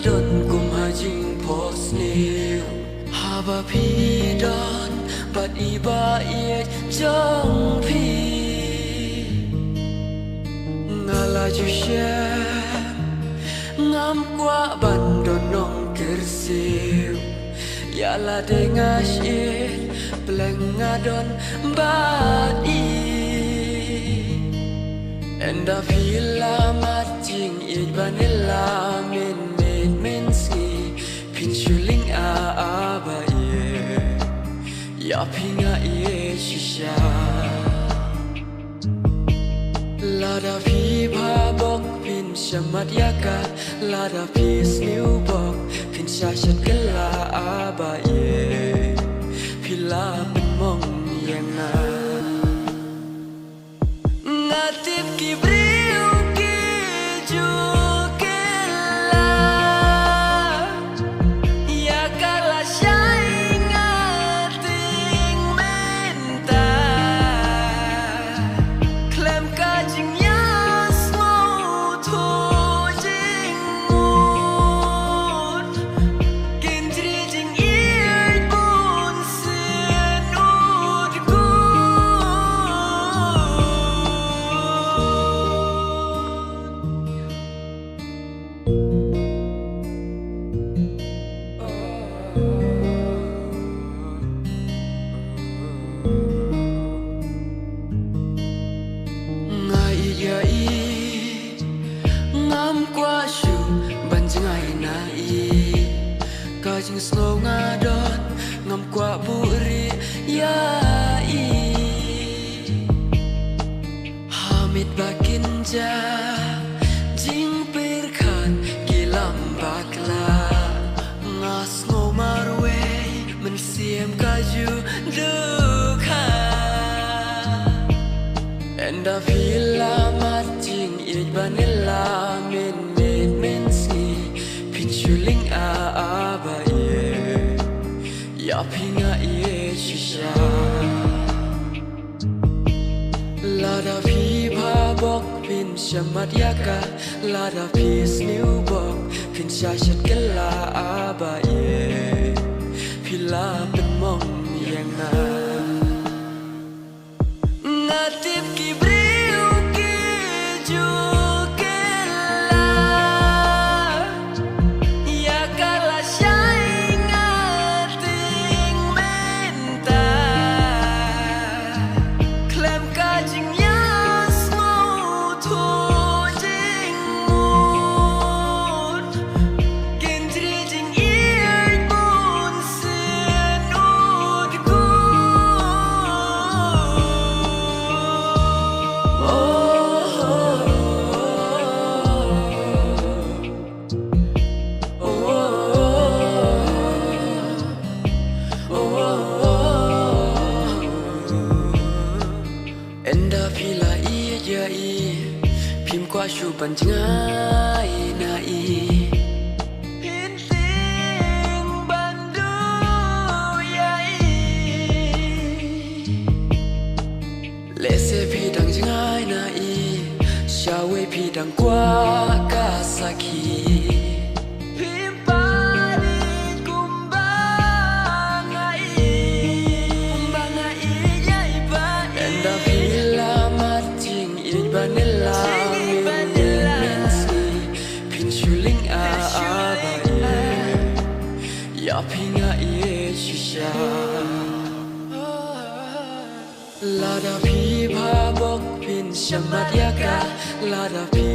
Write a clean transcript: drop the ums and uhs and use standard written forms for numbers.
don kum hajing pos niu haba pi don bat iba ye jong pi ngalaju syam ngam kwa bandon nong kersiu ya la dengas ye pelengadon bat i enda vila mating i vanilla min ski pin shuling a ba ye ya pinga ye shisha lada pi pa bok pin shamat yaka lada pi sniu bok pin shashat kala a ba ye pila pen mong yang na ngatip ki briu ki jukela ya kala syai ngating menta klem kajing yas mau tu jing mut kintri jing ir pun sen udku ngai ya i ngam kwa shu ban jangai na i ka jing snow ngadon ngam kwa buri ya i hamid bakin ja jing pirkan gilam bakla ngas ngo marwe men siem kaju dukha enda vila mating i vanilla min ski pin shuling a ba ye ya pinga ye shisha lada pi pa bok pin shamat yaka lada pi sniu bok pin shashat kala a ba ye pila pen mong yang na ngatip ki briu ki jukela ya kala syai ngating menta klem kajing yas mau tu jing mut kintri jing ir pun sen udku enda pila i ja i pim kwa shu ban jangai na i pin ting bandu ya i lese pi dang jangai na i shawe pi dang kwa kasaki vanilla min ski pin shuling a ba ye ya pinga ye shisha lada pi pa bok pin shamat yaka lada pi